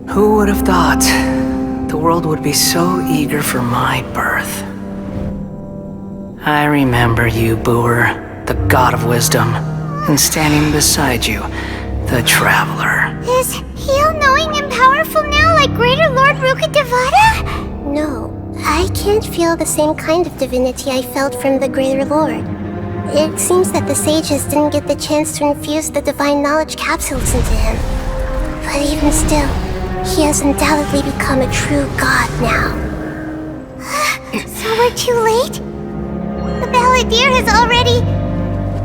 Who would have thought the world would be so eager for my birth? I remember you, Booer, the god of wisdom, and standing beside you, the traveler. Is he all-knowing and powerful now like Greater Lord Rukkhadevata? No, I can't feel the same kind of divinity I felt from the Greater Lord. It seems that the sages didn't get the chance to infuse the divine knowledge capsules into him. But even still, he has undoubtedly become a true god now. So we're too late? The Balladeer has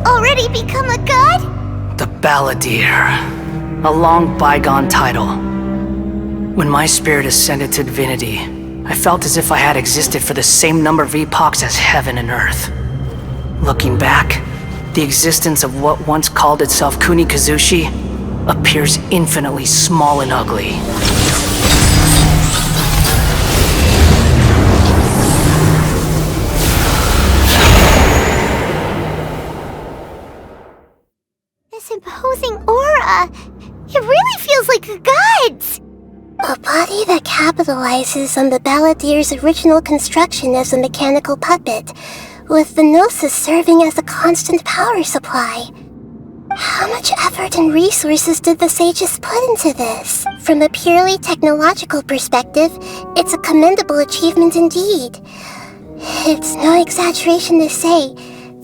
already become a god? The Balladeer. A long bygone title. When my spirit ascended to divinity, I felt as if I had existed for the same number of epochs as heaven and earth. Looking back, the existence of what once called itself Kunikazushi appears infinitely small and ugly. This imposing aura, it really feels like a god's! A body that capitalizes on the Balladeer's original construction as a mechanical puppet, with the Gnosis serving as a constant power supply. How much effort and resources did the sages put into this? From a purely technological perspective, it's a commendable achievement indeed. It's no exaggeration to say,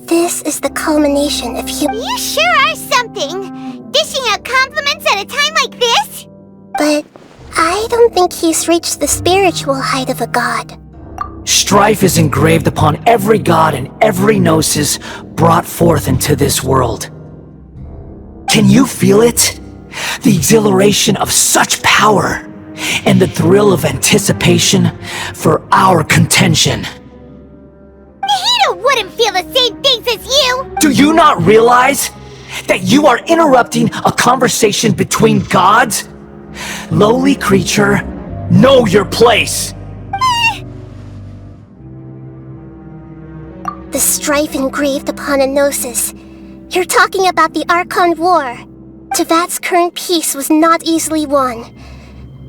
this is the culmination of human— You sure are something! Dishing out compliments at a time like this? But I don't think he's reached the spiritual height of a god. Strife is engraved upon every god and every Gnosis brought forth into this world. Can you feel it? The exhilaration of such power, and the thrill of anticipation for our contention. Nahida wouldn't feel the same things as you! Do you not realize that you are interrupting a conversation between gods? Lowly creature, know your place! The strife engraved upon a Gnosis. You're talking about the Archon War. Teyvat's current peace was not easily won.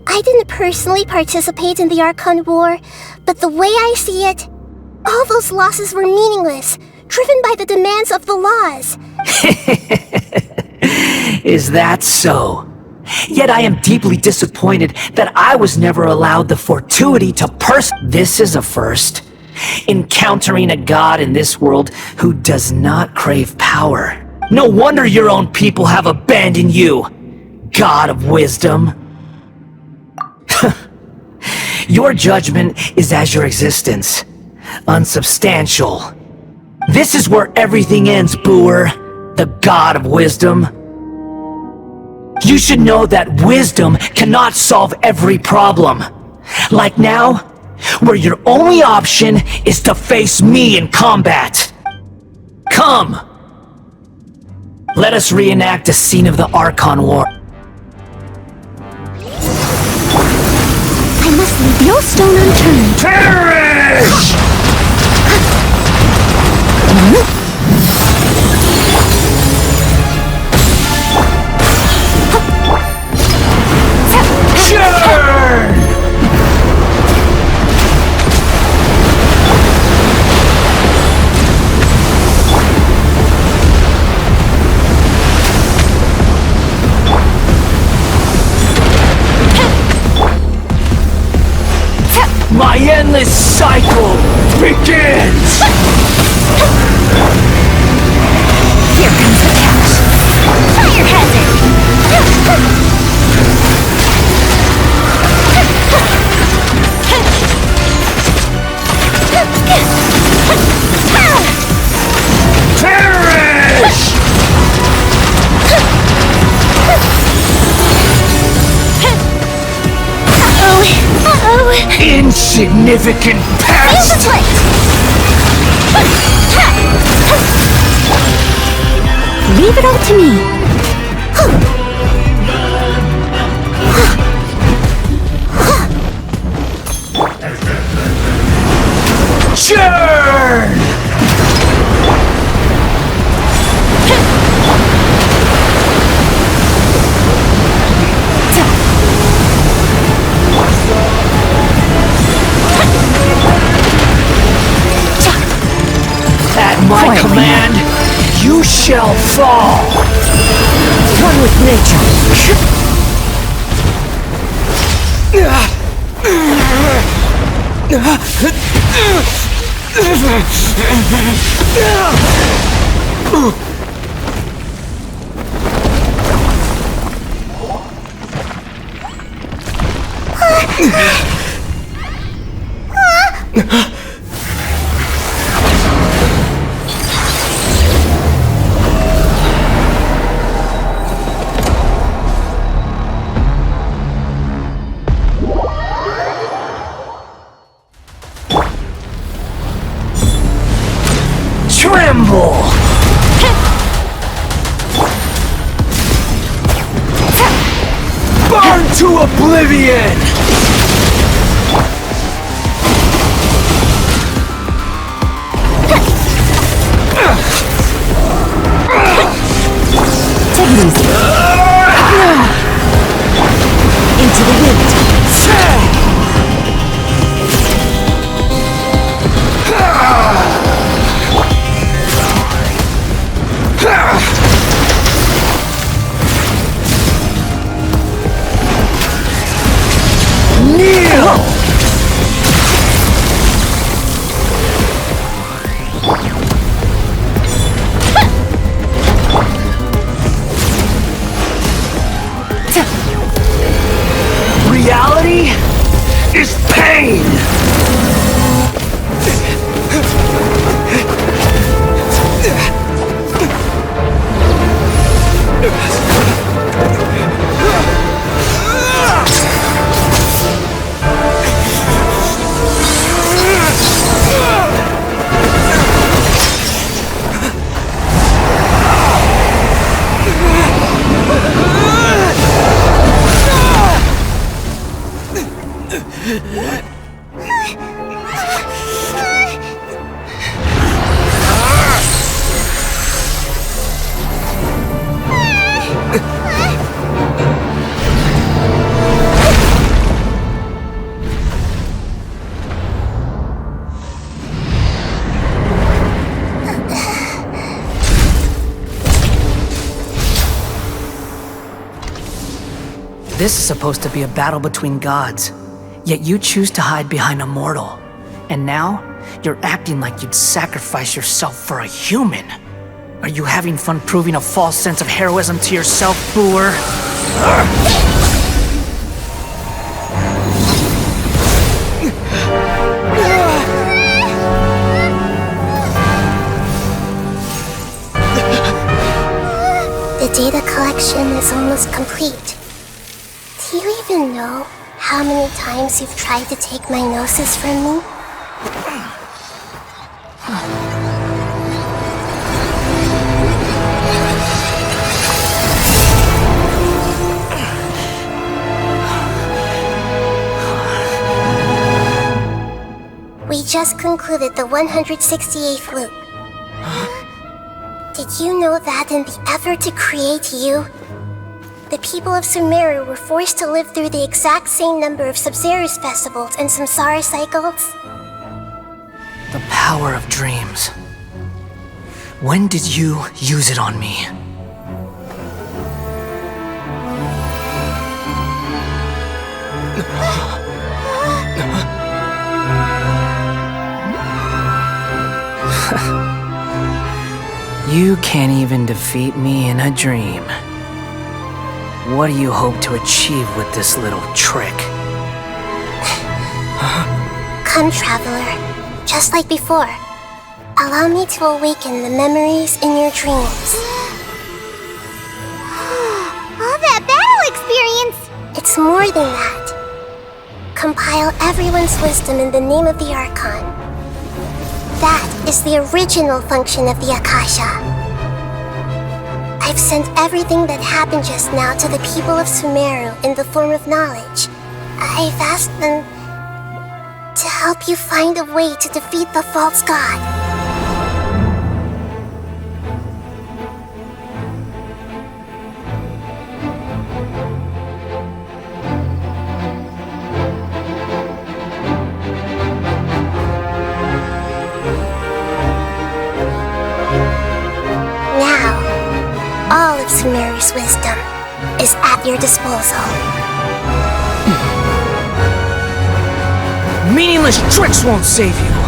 I didn't personally participate in the Archon War, but the way I see it, all those losses were meaningless, driven by the demands of the laws. Is that so? Yet I am deeply disappointed that I was never allowed the fortuity to This is a first. Encountering a god in this world who does not crave power. No wonder your own people have abandoned you, god of wisdom. Your judgment is as your existence, unsubstantial. This is where everything ends, Booer, the god of wisdom. You should know that wisdom cannot solve every problem. Like now, where your only option is to face me in combat. Come! Let us reenact a scene of the Archon War. I must leave no stone unturned. Perish! Churn! My endless cycle begins! Here comes the catch. Fire hazard! Perish! Uh-oh! Insignificant pest! Leave it all to me. Churn! At my command, you shall fall! One with nature! Tremble! Burn to oblivion! Take it easy. Into the wind. Kneel! Reality is pain! This is supposed to be a battle between gods, yet you choose to hide behind a mortal. And now, you're acting like you'd sacrifice yourself for a human. Are you having fun proving a false sense of heroism to yourself, Booer? The data collection is almost complete. Do you even know how many times you've tried to take my gnosis from me? We just concluded the 168th loop. Did you know that in the effort to create you, the people of Sumeru were forced to live through the exact same number of Tσdσs festivals and samsara cycles? The power of dreams. When did you use it on me? You can't even defeat me in a dream. What do you hope to achieve with this little trick? Come, Traveler. Just like before. Allow me to awaken the memories in your dreams. All that battle experience! It's more than that. compile everyone's wisdom in the name of the Archon. That is the original function of the Akasha. I've sent everything that happened just now to the people of Sumeru in the form of knowledge. I've asked them to help you find a way to defeat the false god. All of Sumeru's wisdom is at your disposal. Meaningless tricks won't save you.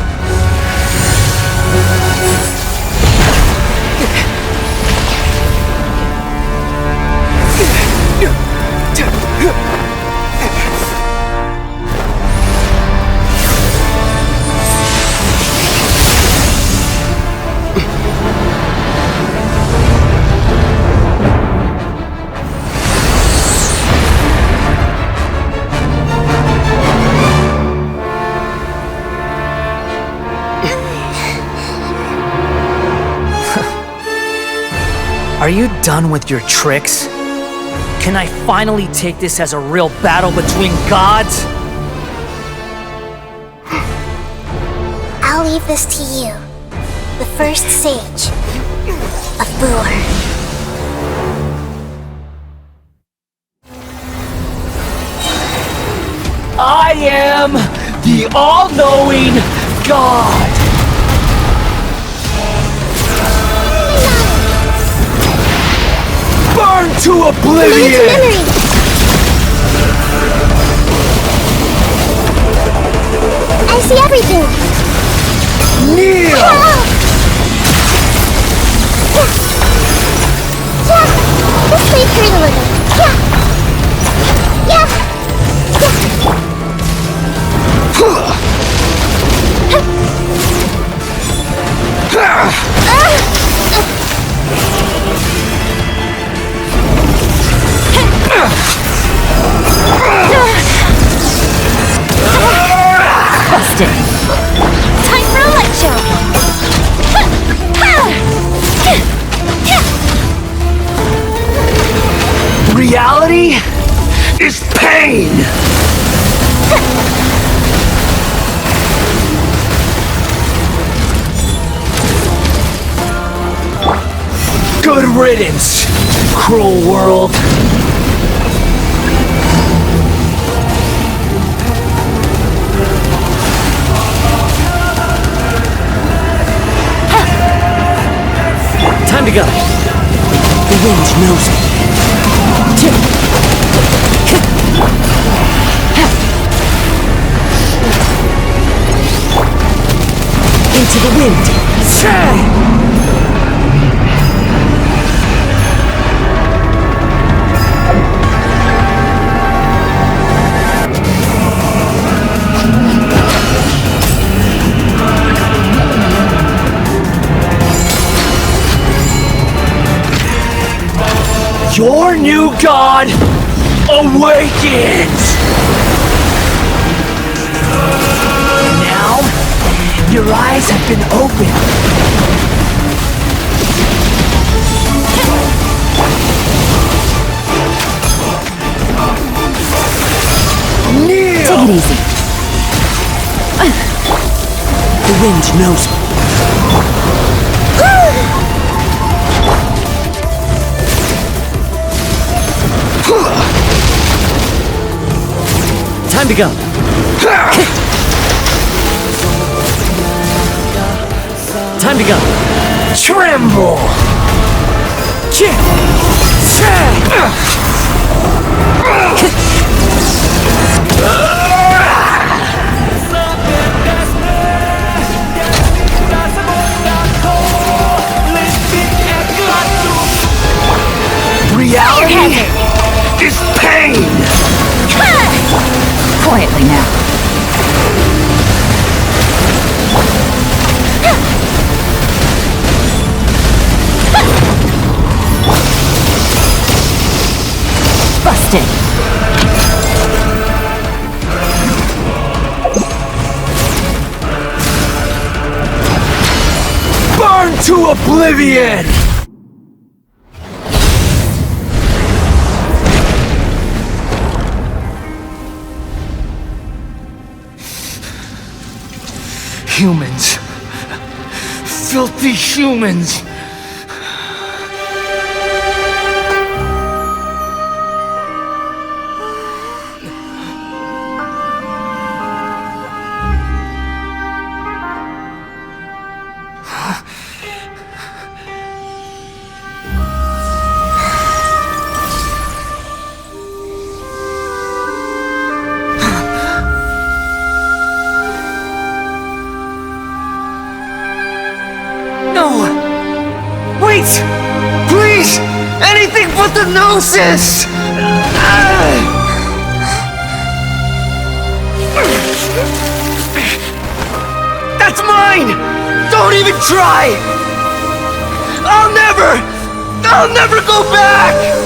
Are you done with your tricks? Can I finally take this as a real battle between gods? I'll leave this to you, the first sage of Boor. I am the all-knowing God! Burn to oblivion! I see everything! Kneel! Yeah! This way hurt a little. Yeah! Busted. Time for a light show! Reality is pain! Good riddance, cruel world. Time to go. The wind knows me. Into the wind. Your new god awakens! Now, your eyes have been opened. Kneel! Take it easy. The wind knows me. Time to go. Time to go. Tremble! Reality is pain! Quietly now. Busted. to oblivion! Humans. Filthy humans. Wait! Please! Anything but the Gnosis! That's mine! Don't even try! I'll never go back!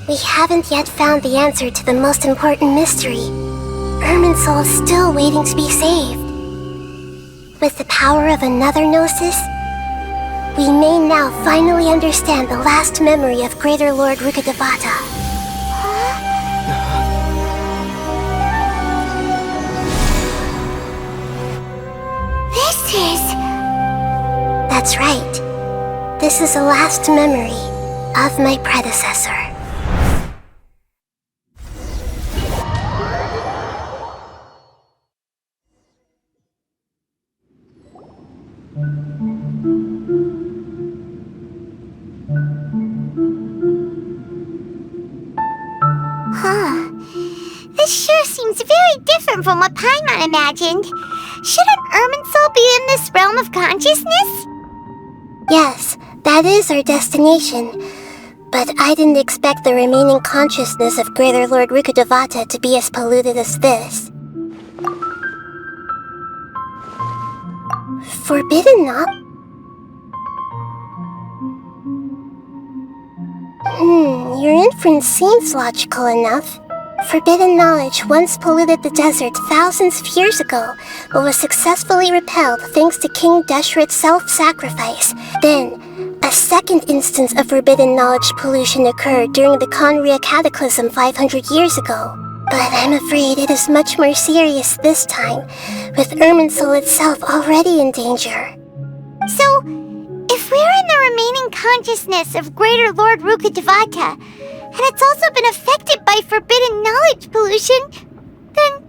We haven't yet found the answer to the most important mystery. Irminsul is still waiting to be saved. With the power of another Gnosis, we may now finally understand the last memory of Greater Lord Rukkhadevata. That's right. This is the last memory of my predecessor. This sure seems very different from what Paimon imagined. Shouldn't Irminsul be in this realm of consciousness? Yes, that is our destination. But I didn't expect the remaining consciousness of Greater Lord Rukkhadevata to be as polluted as this. Forbidden knowledge? Your inference seems logical enough. Forbidden knowledge once polluted the desert thousands of years ago, but was successfully repelled thanks to King Deshret's self-sacrifice. Then, a second instance of forbidden knowledge pollution occurred during the Conria Cataclysm 500 years ago. But I'm afraid it is much more serious this time, with Irminsul itself already in danger. So, if we're in the remaining consciousness of Greater Lord Rukkhadevata, and it's also been affected by forbidden knowledge pollution, then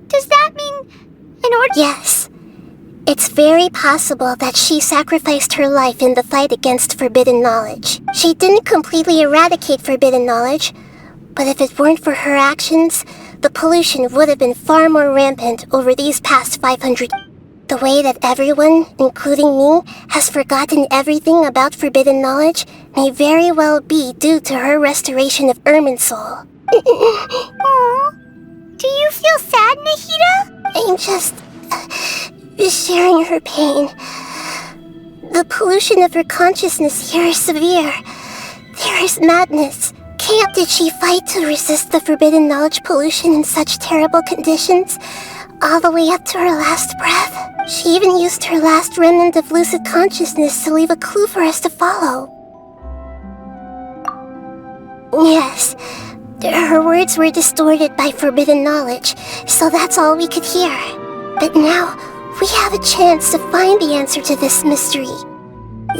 does that mean in order— Yes. It's very possible that she sacrificed her life in the fight against forbidden knowledge. She didn't completely eradicate forbidden knowledge, but if it weren't for her actions, the pollution would have been far more rampant over these past 500 years. The way that everyone, including me, has forgotten everything about forbidden knowledge may very well be due to her restoration of Irminsul. Aww. Do you feel sad, Nahida? I'm just sharing her pain. The pollution of her consciousness here is severe. There is madness. Did she fight to resist the forbidden knowledge pollution in such terrible conditions, all the way up to her last breath? She even used her last remnant of lucid consciousness to leave a clue for us to follow. Yes, her words were distorted by forbidden knowledge, so that's all we could hear. But now, we have a chance to find the answer to this mystery.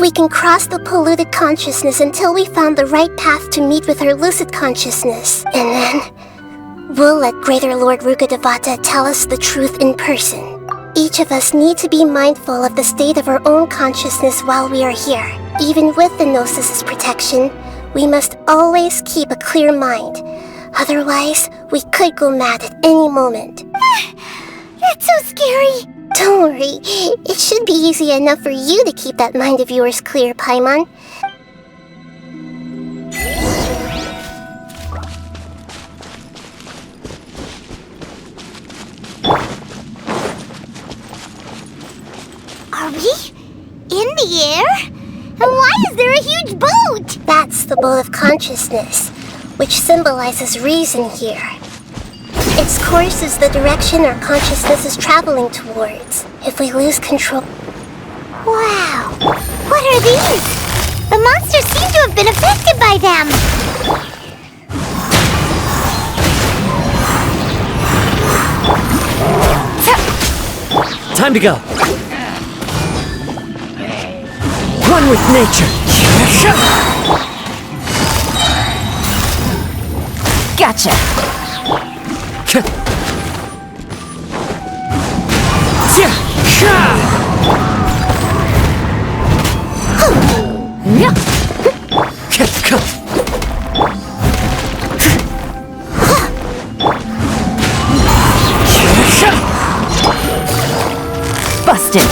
We can cross the polluted consciousness until we found the right path to meet with her lucid consciousness. And then, we'll let Greater Lord Rukkhadevata tell us the truth in person. Each of us need to be mindful of the state of our own consciousness while we are here. Even with the Gnosis's protection, we must always keep a clear mind. Otherwise, we could go mad at any moment. That's so scary. Don't worry, it should be easy enough for you to keep that mind of yours clear, Paimon. the air? And why is there a huge boat? That's the boat of consciousness, which symbolizes reason here. Its course is the direction our consciousness is traveling towards. If we lose control... Wow! What are these? The monsters seem to have been affected by them. Time to go. One with nature. Gotcha. Busted.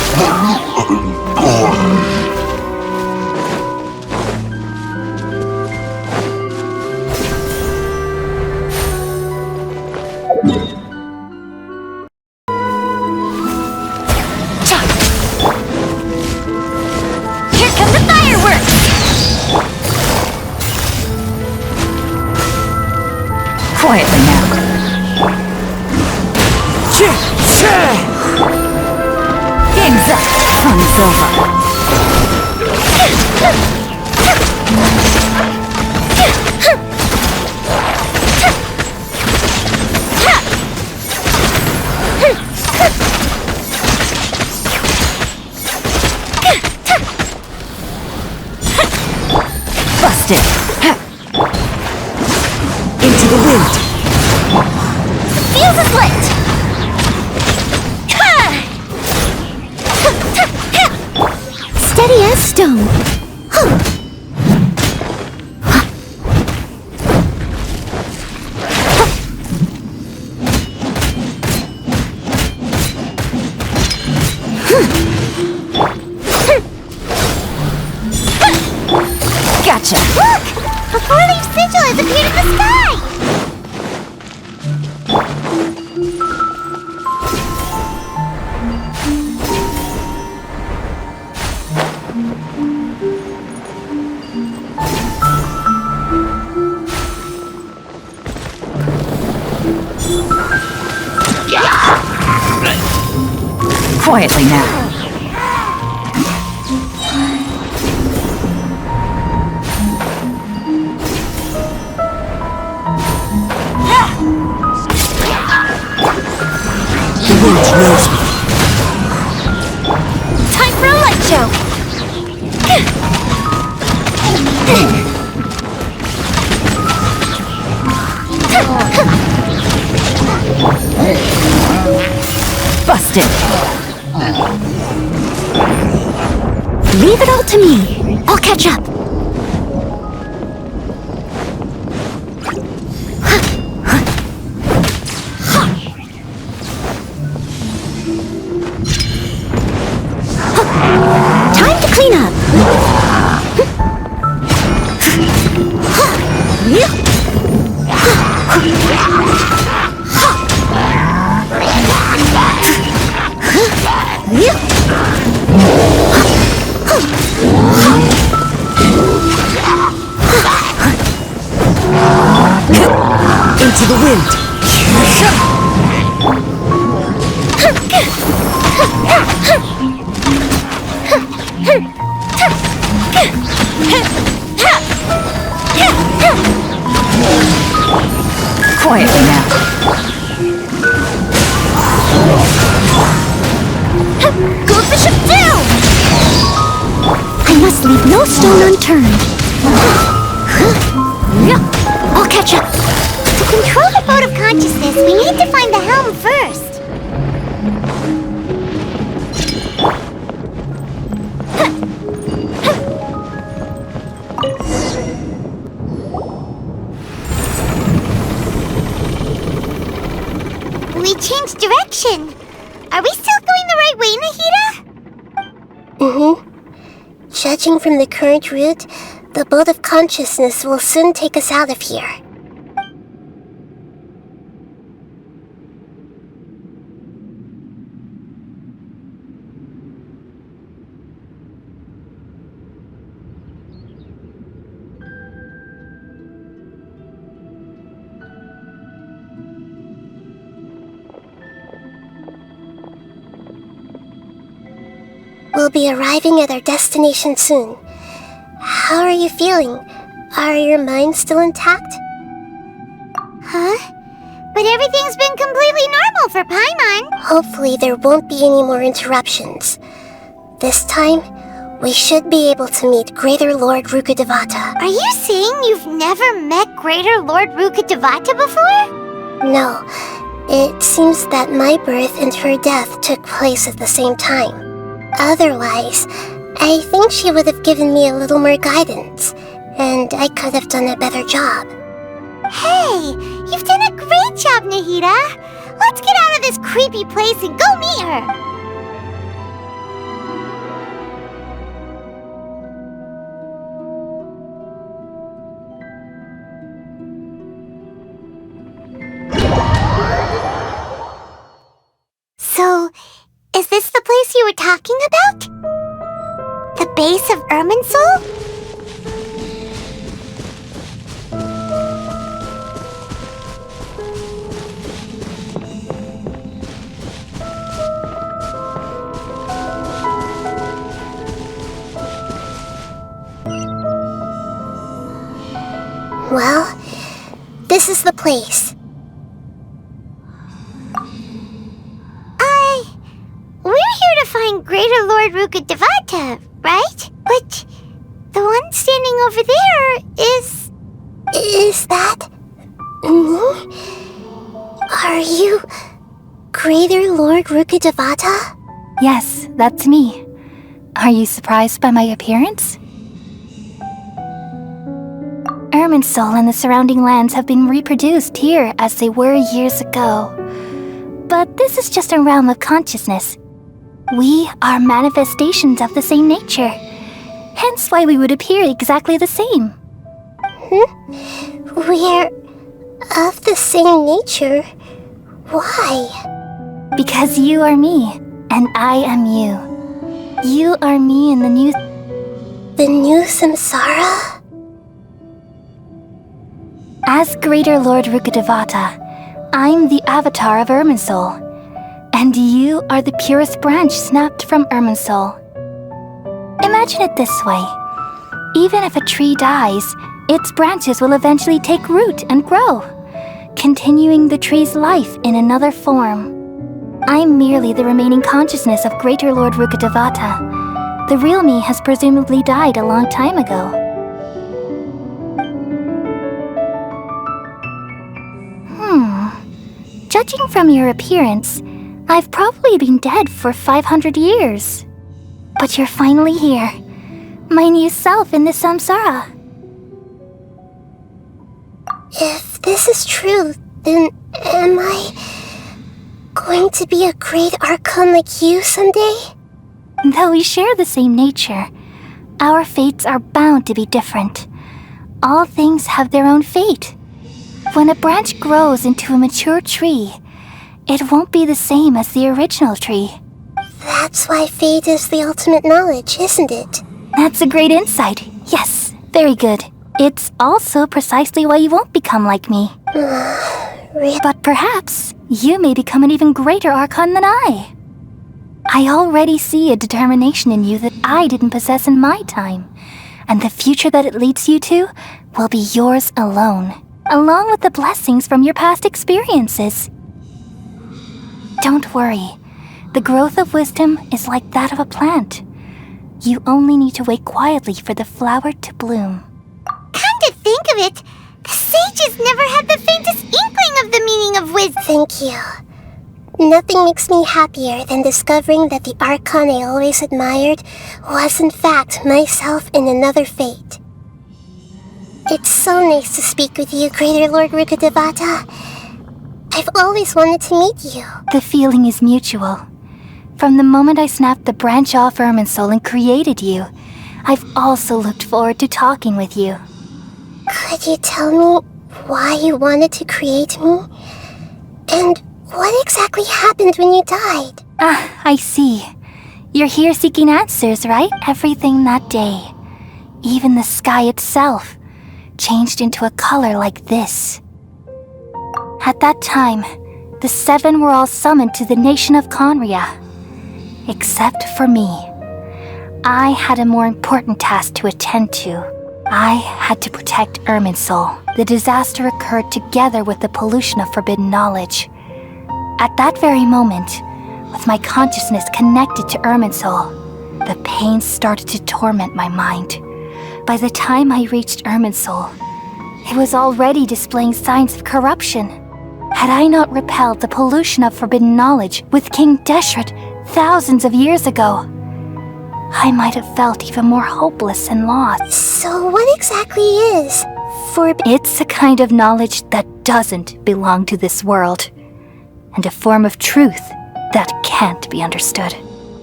Here come the fireworks! Quietly now. Game's up. Fun's over. Busted. Into the wind. Fuse is lit! Steady as stone. Gotcha. Look! A four-leaf sigil has appeared in the sky! Quietly now. The wind knows me. Time for a light show! Busted. Leave it all to me. I'll catch up. Time to clean up. Into the wind. Quietly now. Goes the ship down! I must leave no stone unturned. I'll catch up. To control the boat of consciousness, we need to find the helm first. We changed direction. Are we still going the right way, Nahida? Judging from the current route, the boat of consciousness will soon take us out of here. We'll be arriving at our destination soon. How are you feeling? Are your minds still intact? Huh? But everything's been completely normal for Paimon. Hopefully there won't be any more interruptions. This time, we should be able to meet Greater Lord Rukkhadevata. Are you saying you've never met Greater Lord Rukkhadevata before? No, it seems that my birth and her death took place at the same time. Otherwise, I think she would have given me a little more guidance, and I could have done a better job. Hey, you've done a great job, Nahida. Let's get out of this creepy place and go meet her. So, is this the place you were talking about? The base of Irminsul? Well, this is the place. We're here to find Greater Lord Rukkhadevata, right? But the one standing over there is... Is that me? Are you Greater Lord Rukkhadevata? Yes, that's me. Are you surprised by my appearance? Irminsul and the surrounding lands have been reproduced here as they were years ago. But this is just a realm of consciousness. We are manifestations of the same nature, hence why we would appear exactly the same. We're of the same nature? Why? Because you are me, and I am you. You are me in the new... The new samsara? As Greater Lord Rukkhadevata, I'm the avatar of Irminsul. And you are the purest branch snapped from Irminsul. Imagine it this way. Even if a tree dies, its branches will eventually take root and grow, continuing the tree's life in another form. I'm merely the remaining consciousness of Greater Lord Rukkhadevata. The real me has presumably died a long time ago. Judging from your appearance, I've probably been dead for 500 years. But you're finally here. My new self in the samsara. If this is true, then am I going to be a great archon like you someday? Though we share the same nature, our fates are bound to be different. All things have their own fate. When a branch grows into a mature tree, it won't be the same as the original tree. That's why fate is the ultimate knowledge, isn't it? That's a great insight. Yes, very good. It's also precisely why you won't become like me. But perhaps you may become an even greater archon than I. I already see a determination in you that I didn't possess in my time, and the future that it leads you to will be yours alone, along with the blessings from your past experiences. Don't worry. The growth of wisdom is like that of a plant. You only need to wait quietly for the flower to bloom. Come to think of it, the sages never had the faintest inkling of the meaning of wisdom. Thank you. Nothing makes me happier than discovering that the archon I always admired was in fact myself in another fate. It's so nice to speak with you, Greater Lord Rukkhadevata. I've always wanted to meet you. The feeling is mutual. From the moment I snapped the branch off Irminsul and created you, I've also looked forward to talking with you. Could you tell me why you wanted to create me? And what exactly happened when you died? Ah, I see. You're here seeking answers, right? Everything that day, even the sky itself, changed into a color like this. At that time, the 7 were all summoned to the nation of Conria. Except for me. I had a more important task to attend to. I had to protect Irminsul. The disaster occurred together with the pollution of forbidden knowledge. At that very moment, with my consciousness connected to Irminsul, the pain started to torment my mind. By the time I reached Irminsul, it was already displaying signs of corruption. Had I not repelled the pollution of forbidden knowledge with King Deshret thousands of years ago, I might have felt even more hopeless and lost. So what exactly is It's a kind of knowledge that doesn't belong to this world, and a form of truth that can't be understood.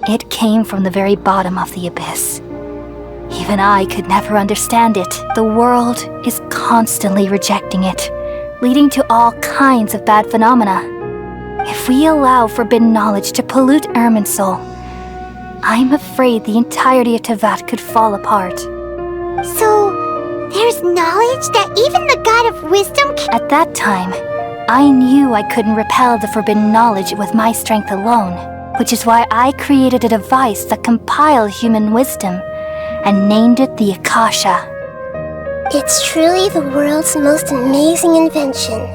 It came from the very bottom of the abyss. Even I could never understand it. The world is constantly rejecting it, leading to all kinds of bad phenomena. If we allow forbidden knowledge to pollute Irminsul, I'm afraid the entirety of Teyvat could fall apart. So, there's knowledge that even the God of Wisdom can... At that time, I knew I couldn't repel the forbidden knowledge with my strength alone, which is why I created a device that compiled human wisdom and named it the Akasha. It's truly the world's most amazing invention.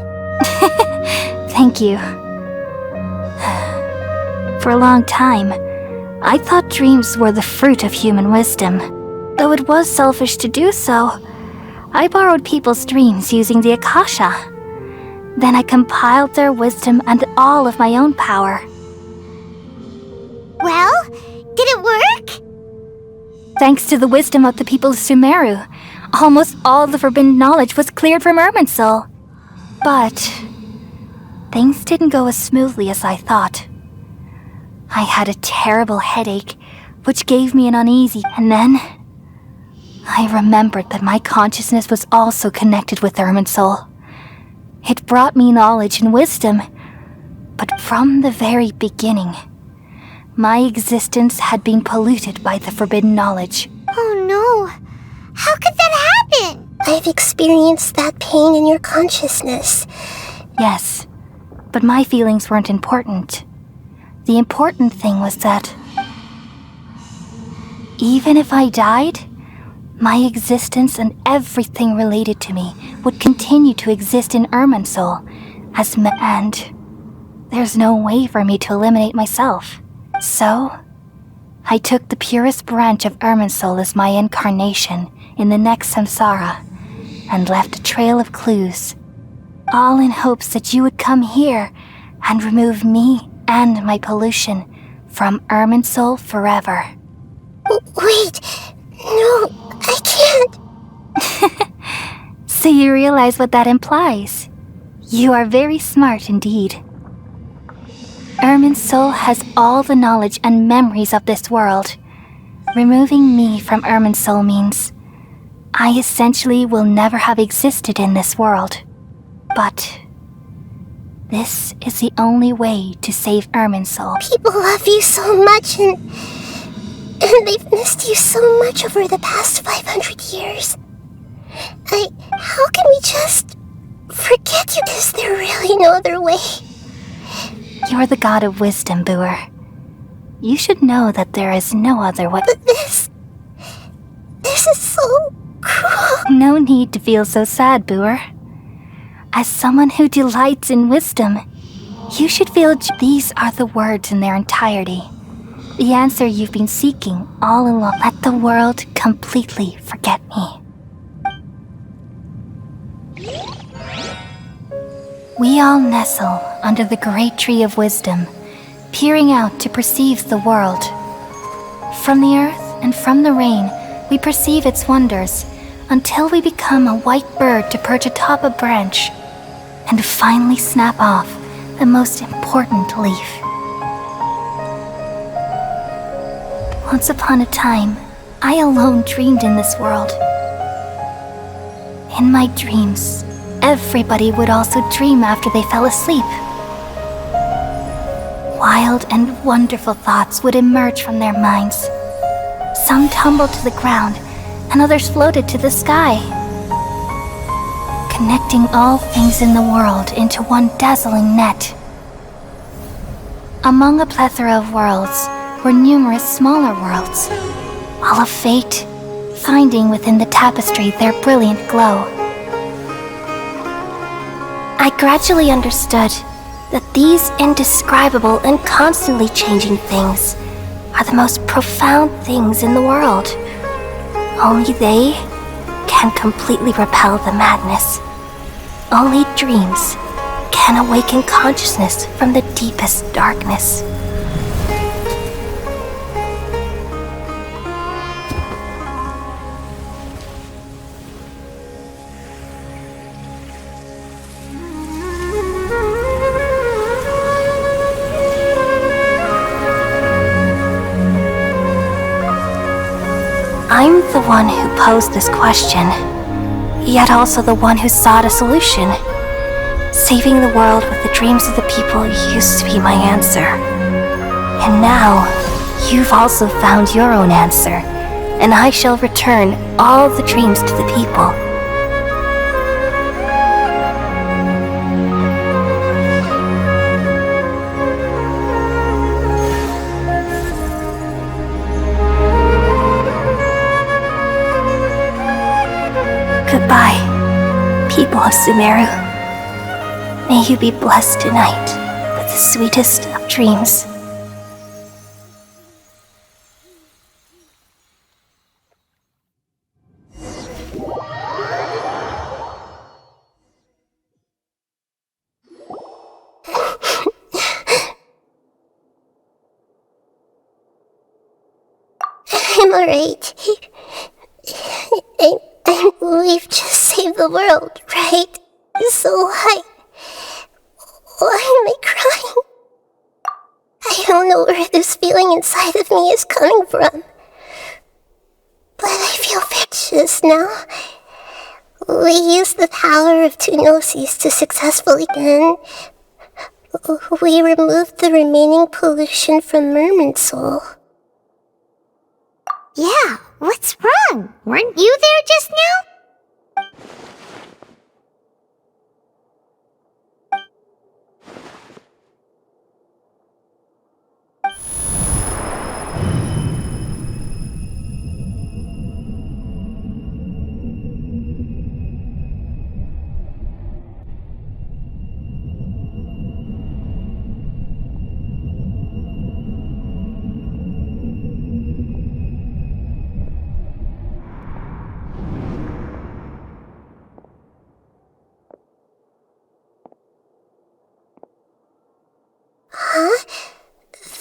Thank you. For a long time, I thought dreams were the fruit of human wisdom. Though it was selfish to do so, I borrowed people's dreams using the Akasha. Then I compiled their wisdom and all of my own power. Well, did it work? Thanks to the wisdom of the people of Sumeru, almost all the forbidden knowledge was cleared from Irminsul. But things didn't go as smoothly as I thought. I had a terrible headache, which gave me an uneasy, and then I remembered that my consciousness was also connected with Irminsul. It brought me knowledge and wisdom, but from the very beginning, my existence had been polluted by the forbidden knowledge. Oh no! How could that happen? I've experienced that pain in your consciousness. Yes, but my feelings weren't important. The important thing was that even if I died, my existence and everything related to me would continue to exist in Irminsul and there's no way for me to eliminate myself. So, I took the purest branch of Irminsul as my incarnation in the next samsara and left a trail of clues, all in hopes that you would come here and remove me and my pollution from Irminsul forever. Wait, no, I can't. So you realize what that implies. You are very smart indeed. Irminsul has all the knowledge and memories of this world. Removing me from Irminsul means I essentially will never have existed in this world. But this is the only way to save Irminsul. People love you so much and they've missed you so much over the past 500 years. How can we just forget you? Is there really no other way? You're the god of wisdom, Boer. You should know that there is no other way. But this is so cruel. No need to feel so sad, Boer. As someone who delights in wisdom, you should feel these are the words in their entirety. The answer you've been seeking all along. Let the world completely forget me. We all nestle under the great tree of wisdom, peering out to perceive the world. From the earth and from the rain, we perceive its wonders, until we become a white bird to perch atop a branch, and finally snap off the most important leaf. Once upon a time, I alone dreamed in this world. In my dreams, everybody would also dream after they fell asleep. Wild and wonderful thoughts would emerge from their minds. Some tumbled to the ground, and others floated to the sky, connecting all things in the world into one dazzling net. Among a plethora of worlds were numerous smaller worlds, all of fate, finding within the tapestry their brilliant glow. I gradually understood that these indescribable and constantly changing things are the most profound things in the world. Only they can completely repel the madness. Only dreams can awaken consciousness from the deepest darkness. I'm the one who posed this question, yet also the one who sought a solution. Saving the world with the dreams of the people used to be my answer. And now, you've also found your own answer, and I shall return all the dreams to the people. Goodbye, people of Sumeru. May you be blessed tonight with the sweetest of dreams. I'm alright. We've just saved the world, right? So why am I crying? I don't know where this feeling inside of me is coming from. But I feel vicious now. We used the power of Tσdσs to successfully then. We removed the remaining pollution from Merman Soul. Yeah, what's wrong? Weren't you there just now?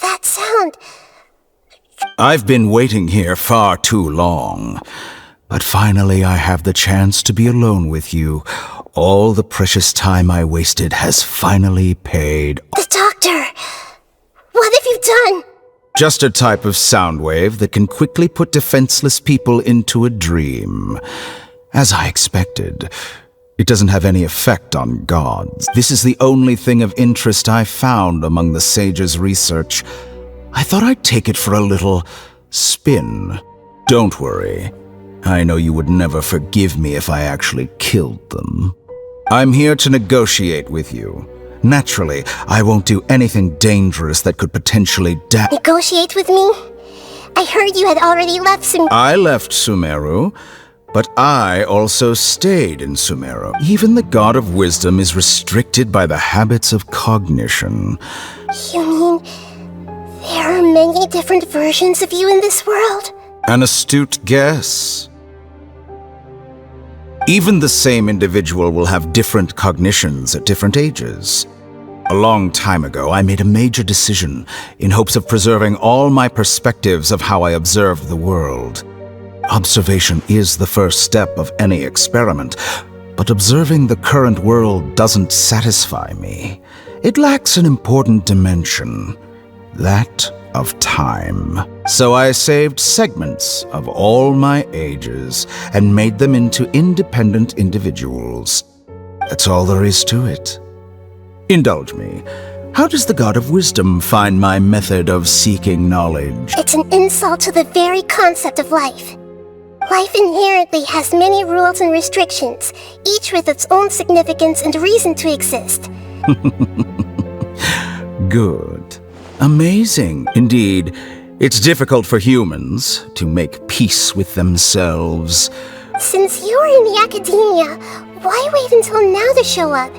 That sound. I've been waiting here far too long. But finally I have the chance to be alone with you. All the precious time I wasted has finally paid. The doctor! What have you done? Just a type of sound wave that can quickly put defenseless people into a dream. As I expected. It doesn't have any effect on gods. This is the only thing of interest I found among the sage's research. I thought I'd take it for a little spin. Don't worry. I know you would never forgive me if I actually killed them. I'm here to negotiate with you. Naturally, I won't do anything dangerous that could potentially Negotiate with me? I heard you had already left Sumeru. I left Sumeru. But I also stayed in Sumeru. Even the God of Wisdom is restricted by the habits of cognition. You mean there are many different versions of you in this world? An astute guess. Even the same individual will have different cognitions at different ages. A long time ago, I made a major decision in hopes of preserving all my perspectives of how I observed the world. Observation is the first step of any experiment, but observing the current world doesn't satisfy me. It lacks an important dimension, that of time. So I saved segments of all my ages and made them into independent individuals. That's all there is to it. Indulge me. How does the God of Wisdom find my method of seeking knowledge? It's an insult to the very concept of life. Life inherently has many rules and restrictions, each with its own significance and reason to exist. Good. Amazing. Indeed, It's difficult for humans to make peace with themselves. Since you're in the academia, why wait until now to show up?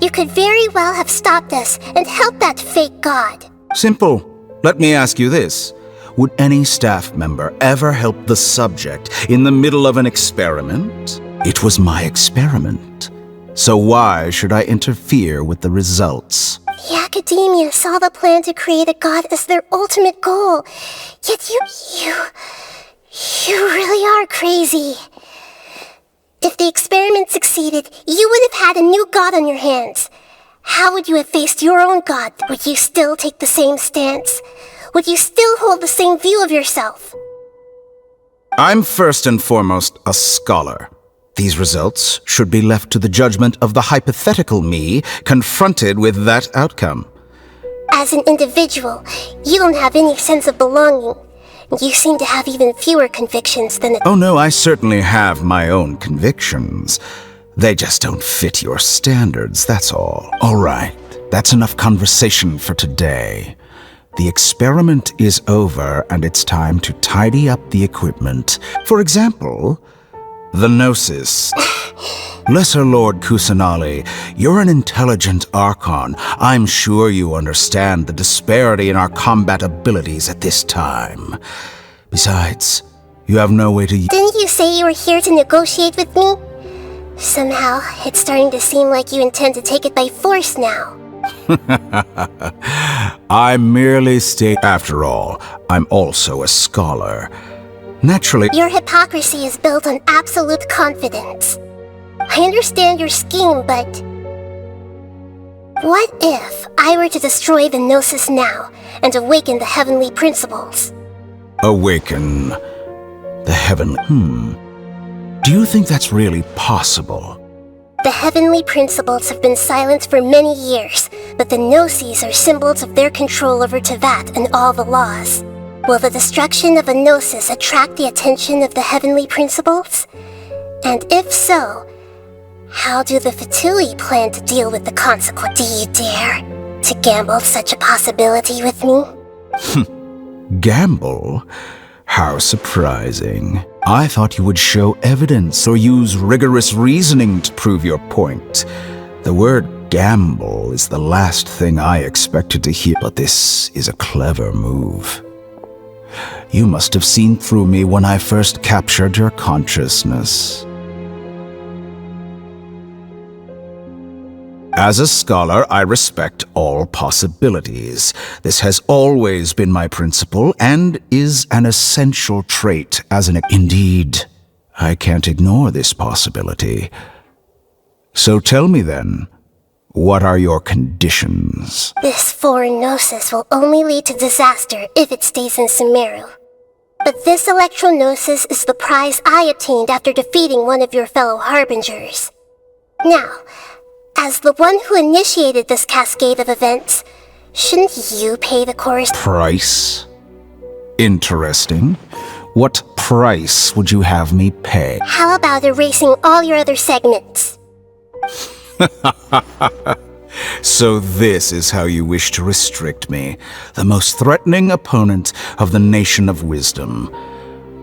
You could very well have stopped us and helped that fake god. Simple. Let me ask you this. Would any staff member ever help the subject in the middle of an experiment? It was my experiment. So why should I interfere with the results? The academia saw the plan to create a god as their ultimate goal. Yet you really are crazy. If the experiment succeeded, you would have had a new god on your hands. How would you have faced your own god? Would you still take the same stance? Would you still hold the same view of yourself? I'm first and foremost a scholar. These results should be left to the judgment of the hypothetical me confronted with that outcome. As an individual, you don't have any sense of belonging. You seem to have even fewer convictions than Oh no, I certainly have my own convictions. They just don't fit your standards, that's all. All right, that's enough conversation for today. The experiment is over, and it's time to tidy up the equipment. For example, the Gnosis. Lesser Lord Kusanali, you're an intelligent Archon. I'm sure you understand the disparity in our combat abilities at this time. Besides, you have no way to... Didn't you say you were here to negotiate with me? Somehow, it's starting to seem like you intend to take it by force now. I merely state... After all, I'm also a scholar. Naturally... Your hypocrisy is built on absolute confidence. I understand your scheme, but... What if I were to destroy the Gnosis now and awaken the heavenly principles? Awaken the heavenly... Do you think that's really possible? The heavenly principles have been silent for many years, but the Gnosis are symbols of their control over Teyvat and all the laws. Will the destruction of a Gnosis attract the attention of the heavenly principles? And if so, how do the Fatui plan to deal with the consequence? Do you dare to gamble such a possibility with me? Gamble? How surprising. I thought you would show evidence or use rigorous reasoning to prove your point. The word gamble is the last thing I expected to hear, but this is a clever move. You must have seen through me when I first captured your consciousness. As a scholar, I respect all possibilities. This has always been my principle and is an essential trait as an... Indeed, I can't ignore this possibility. So tell me then, what are your conditions? This foreign Gnosis will only lead to disaster if it stays in Sumeru. But this Electro-Gnosis is the prize I obtained after defeating one of your fellow Harbingers. Now, as the one who initiated this cascade of events, shouldn't you pay the Price? Interesting. What price would you have me pay? How about erasing all your other segments? So this is how you wish to restrict me, the most threatening opponent of the Nation of Wisdom.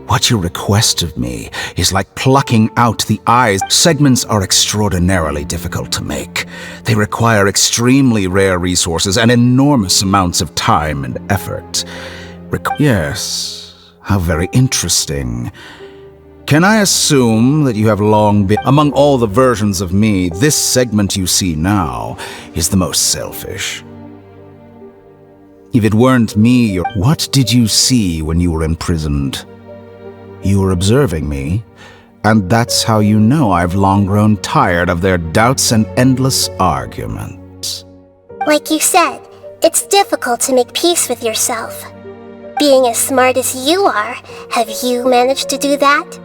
What you request of me is like plucking out the eyes. Segments are extraordinarily difficult to make. They require extremely rare resources and enormous amounts of time and effort. Yes, how very interesting. Can I assume that you have long been... Among all the versions of me, this segment you see now is the most selfish. If it weren't me, what did you see when you were imprisoned? You were observing me, and that's how you know I've long grown tired of their doubts and endless arguments. Like you said, it's difficult to make peace with yourself. Being as smart as you are, have you managed to do that?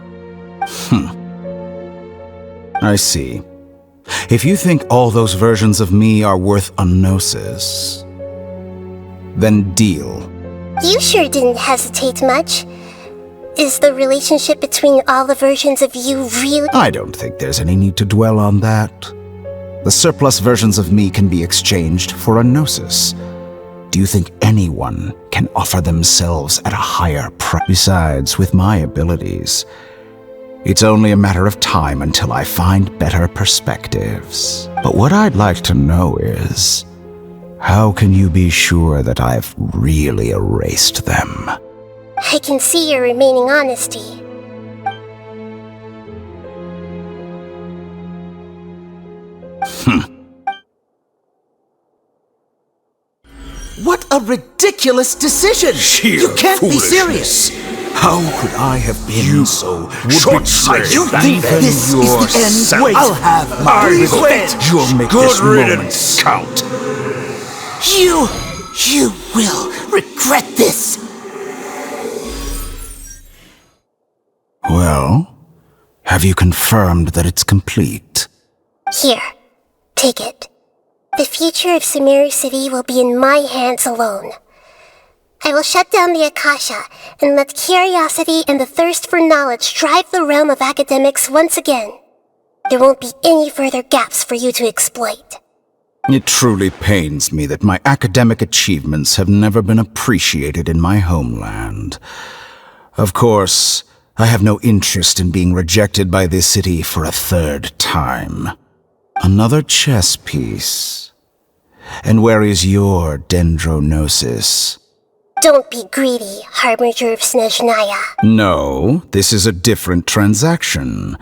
I see. If you think all those versions of me are worth a Gnosis, then deal. You sure didn't hesitate much. Is the relationship between all the versions of you really... I don't think there's any need to dwell on that. The surplus versions of me can be exchanged for a Gnosis. Do you think anyone can offer themselves at a higher price? Besides, with my abilities, it's only a matter of time until I find better perspectives. But what I'd like to know is, how can you be sure that I've really erased them? I can see your remaining honesty. What a ridiculous decision! You can't be serious! How could I have been so short-sighted? You think this is the end? Wait, I'll have my revenge! You'll make this moment count. You will regret this! Well, have you confirmed that it's complete? Here, take it. The future of Sumeru City will be in my hands alone. I will shut down the Akasha and let curiosity and the thirst for knowledge drive the realm of academics once again. There won't be any further gaps for you to exploit. It truly pains me that my academic achievements have never been appreciated in my homeland. Of course, I have no interest in being rejected by this city for a third time. Another chess piece. And where is your dendronosis? Don't be greedy, Harbinger of Snezhnaya. No, this is a different transaction.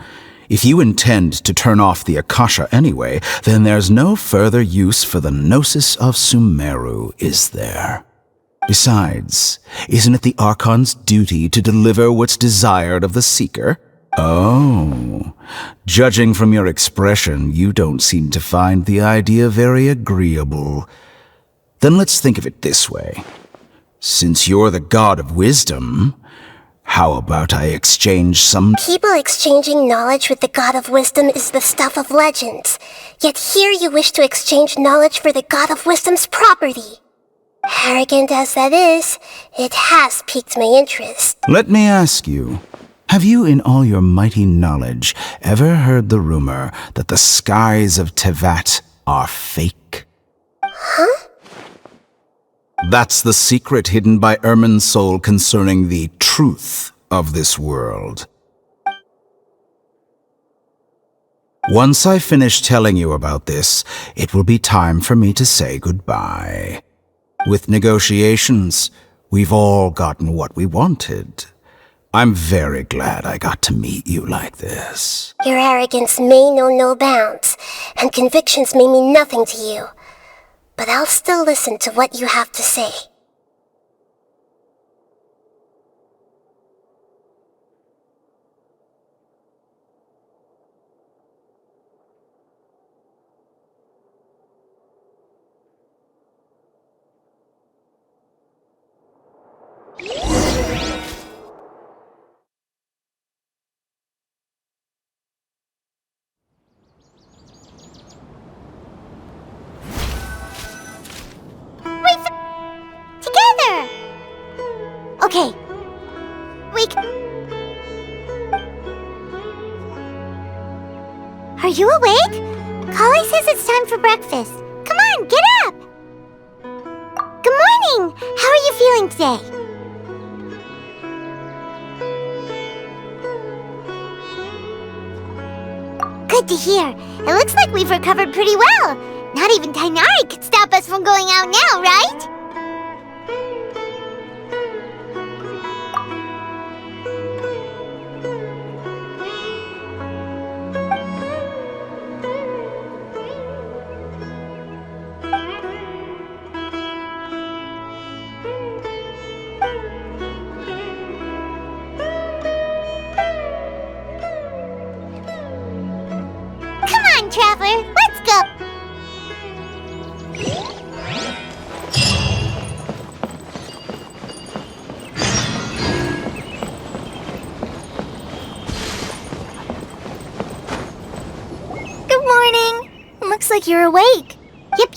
If you intend to turn off the Akasha anyway, then there's no further use for the Gnosis of Sumeru, is there? Besides, isn't it the Archon's duty to deliver what's desired of the Seeker? Oh, judging from your expression, you don't seem to find the idea very agreeable. Then let's think of it this way. Since you're the god of wisdom, how about I exchange some— People exchanging knowledge with the god of wisdom is the stuff of legends. Yet here you wish to exchange knowledge for the god of wisdom's property. Arrogant as that is, it has piqued my interest. Let me ask you, have you in all your mighty knowledge ever heard the rumor that the skies of Teyvat are fake? Huh? That's the secret hidden by Irminsul concerning the truth of this world. Once I finish telling you about this, it will be time for me to say goodbye. With negotiations, we've all gotten what we wanted. I'm very glad I got to meet you like this. Your arrogance may know no bounds, and convictions may mean nothing to you. But I'll still listen to what you have to say. Okay. Are you awake? Kali says it's time for breakfast. Come on, get up! Good morning! How are you feeling today? Good to hear. It looks like we've recovered pretty well. Not even Tainari could stop us from going out now, right? Traveler, let's go! Good morning! Looks like you're awake. Yep.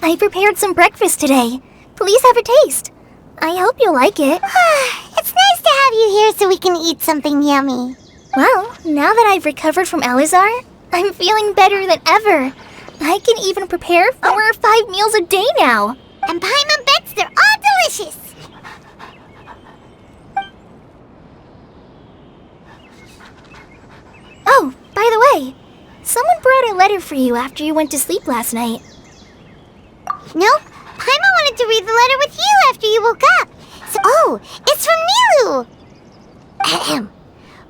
I prepared some breakfast today. Please have a taste. I hope you'll like it. It's nice to have you here so we can eat something yummy. Well, now that I've recovered from Alizar, I'm feeling better than ever. I can even prepare 4 or 5 meals a day now. And Paimon bets they're all delicious. Oh, by the way, someone brought a letter for you after you went to sleep last night. Nope, Paimon wanted to read the letter with you after you woke up. So, oh, it's from Nilu. Ahem.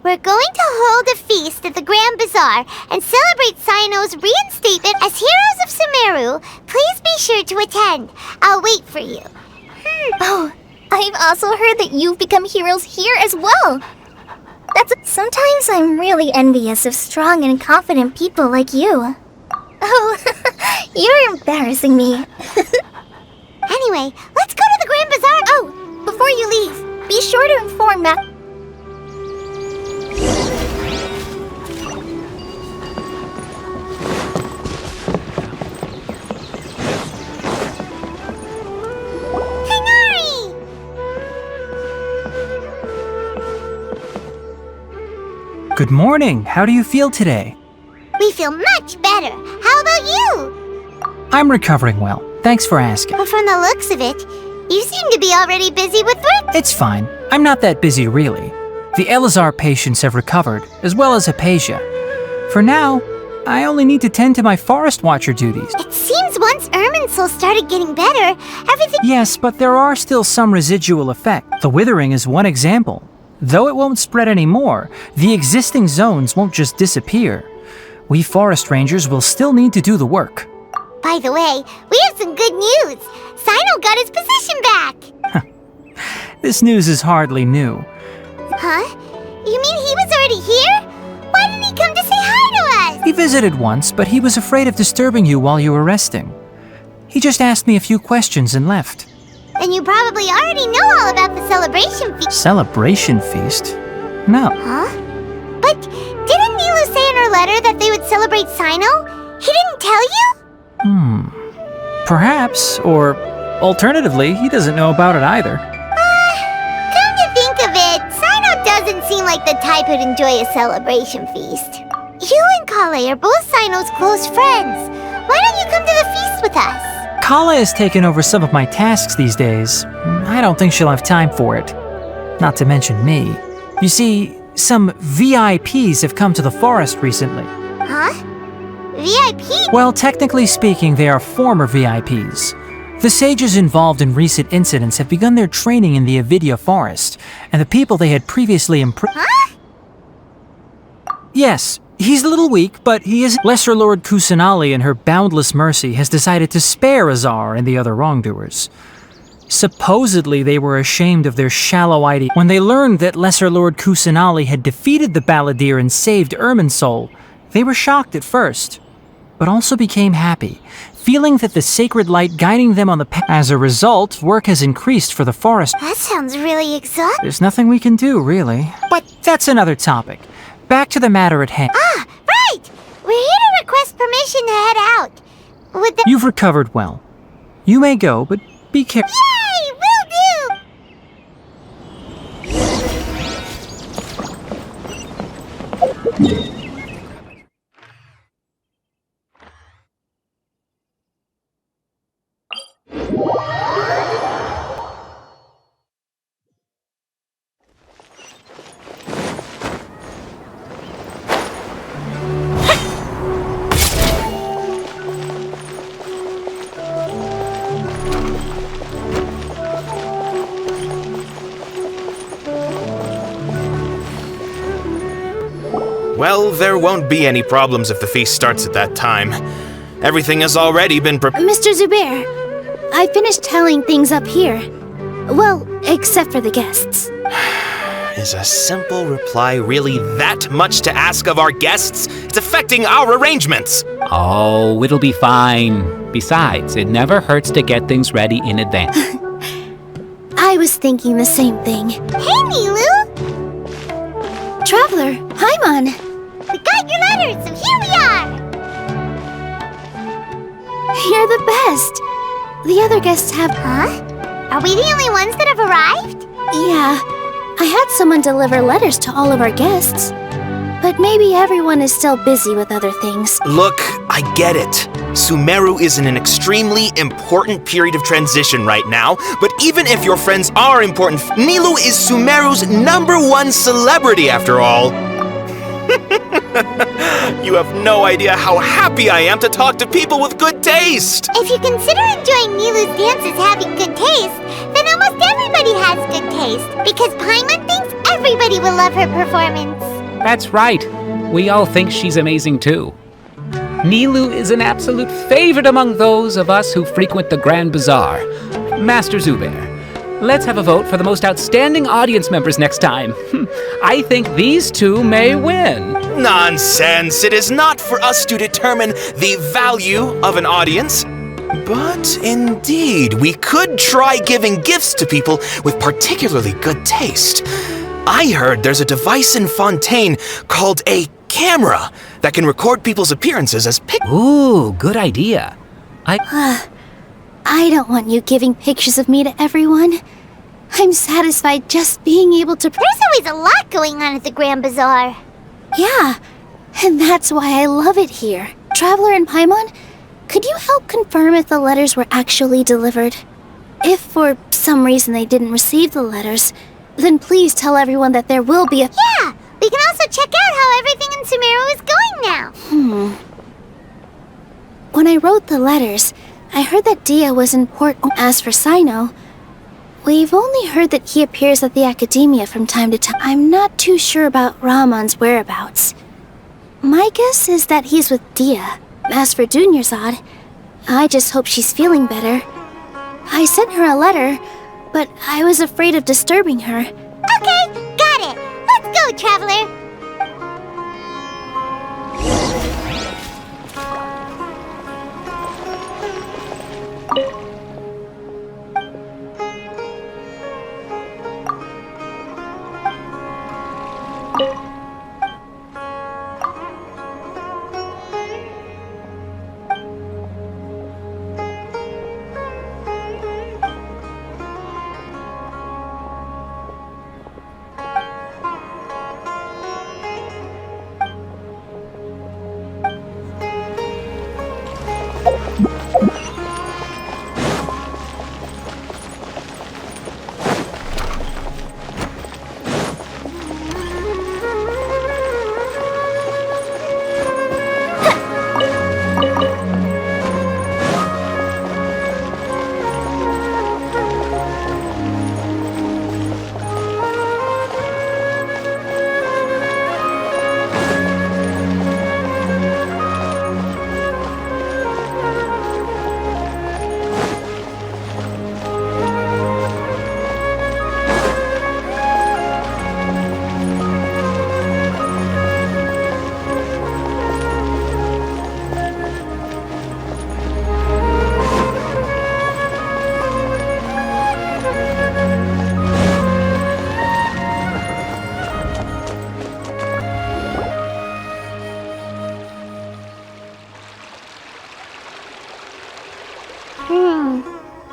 We're going to hold a feast at the Grand Bazaar and celebrate Cyno's reinstatement as heroes of Sumeru. Please be sure to attend. I'll wait for you. Oh, I've also heard that you've become heroes here as well. Sometimes I'm really envious of strong and confident people like you. Oh, you're embarrassing me. Anyway, let's go to the Grand Bazaar. Oh, before you leave, be sure to inform Matt. Good morning. How do you feel today? We feel much better. How about you? I'm recovering well. Thanks for asking. But from the looks of it, you seem to be already busy with work. It's fine. I'm not that busy, really. The Elazar patients have recovered, as well as Hypatia. For now, I only need to tend to my Forest Watcher duties. It seems once Irminsul started getting better, everything— Yes, but there are still some residual effects. The withering is one example. Though it won't spread anymore, the existing zones won't just disappear. We forest rangers will still need to do the work. By the way, we have some good news. Cyno got his position back. This news is hardly new. Huh? You mean he was already here? Why didn't he come to say hi to us? He visited once, but he was afraid of disturbing you while you were resting. He just asked me a few questions and left. Then you probably already know all about the celebration feast. Celebration feast? No. Huh? But didn't Nilu say in her letter that they would celebrate Cyno? He didn't tell you? Perhaps, or alternatively, he doesn't know about it either. Come to think of it, Cyno doesn't seem like the type who'd enjoy a celebration feast. You and Kale are both Cyno's close friends. Why don't you come to the feast with us? Kala has taken over some of my tasks these days. I don't think she'll have time for it. Not to mention me. You see, some VIPs have come to the forest recently. Huh? VIP? Well, technically speaking, they are former VIPs. The sages involved in recent incidents have begun their training in the Avidya forest, and the people they had previously imprisoned— Huh? Yes, he's a little weak, but he is— Lesser Lord Kusanali, in her boundless mercy, has decided to spare Azar and the other wrongdoers. Supposedly, they were ashamed of their shallow idea. When they learned that Lesser Lord Kusanali had defeated the Balladeer and saved Irminsul, they were shocked at first, but also became happy, feeling that the sacred light guiding them on the path. As a result, work has increased for the forest. That sounds really exhausting. There's nothing we can do, really. But that's another topic. Back to the matter at hand. Ah, right! We're here to request permission to head out. Would the— You've recovered well. You may go, but be careful. Yay! Will do! Well, there won't be any problems if the feast starts at that time. Everything has already been prepared. Mr. Zubair, I finished tallying things up here. Well, except for the guests. Is a simple reply really that much to ask of our guests? It's affecting our arrangements! Oh, it'll be fine. Besides, it never hurts to get things ready in advance. I was thinking the same thing. Hey, Nilu! Traveler, Paimon! We got your letters, so here we are! You're the best! The other guests have— Huh? Are we the only ones that have arrived? Yeah, I had someone deliver letters to all of our guests. But maybe everyone is still busy with other things. Look, I get it. Sumeru is in an extremely important period of transition right now, but even if your friends are important, Nilou is Sumeru's #1 celebrity after all. You have no idea how happy I am to talk to people with good taste! If you consider enjoying Nilou's dances having good taste, then almost everybody has good taste, because Paimon thinks everybody will love her performance. That's right. We all think she's amazing too. Nilou is an absolute favorite among those of us who frequent the Grand Bazaar. Master Zubair, let's have a vote for the most outstanding audience members next time. I think these two may win. Nonsense! It is not for us to determine the value of an audience. But indeed, we could try giving gifts to people with particularly good taste. I heard there's a device in Fontaine called a camera that can record people's appearances as pictures. Ooh, good idea. I don't want you giving pictures of me to everyone. I'm satisfied just being able to... There's always a lot going on at the Grand Bazaar. Yeah, and that's why I love it here. Traveler and Paimon, could you help confirm if the letters were actually delivered? If for some reason they didn't receive the letters, then please tell everyone that there will be a... Yeah, we can also check out how everything in Sumeru is going now. When I wrote the letters, I heard that Dia was in port. As for Sino, we've only heard that he appears at the Academia from time to time. I'm not too sure about Ramon's whereabouts. My guess is that he's with Dia. As for Dunyarzad, I just hope she's feeling better. I sent her a letter, but I was afraid of disturbing her. Okay, got it. Let's go, Traveler.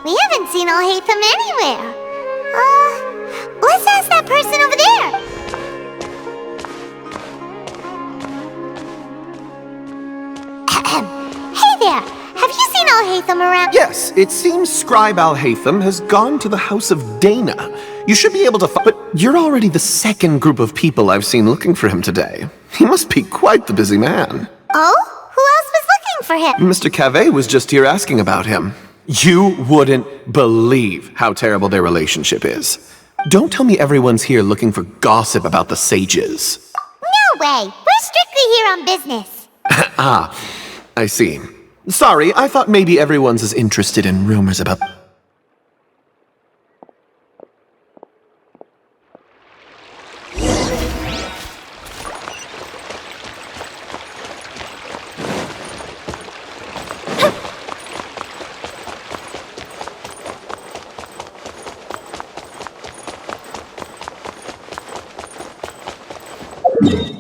We haven't seen Alhaitham anywhere. Let's ask that person over there. Hey there, have you seen Alhaitham around? Yes, it seems Scribe Alhaitham has gone to the house of Dana. You should be able to but you're already the second group of people I've seen looking for him today. He must be quite the busy man. Oh? Who else was looking for him? Mr. Cave was just here asking about him. You wouldn't believe how terrible their relationship is. Don't tell me everyone's here looking for gossip about the sages. No way! We're strictly here on business. Ah, I see. Sorry, I thought maybe everyone's as interested in rumors about... You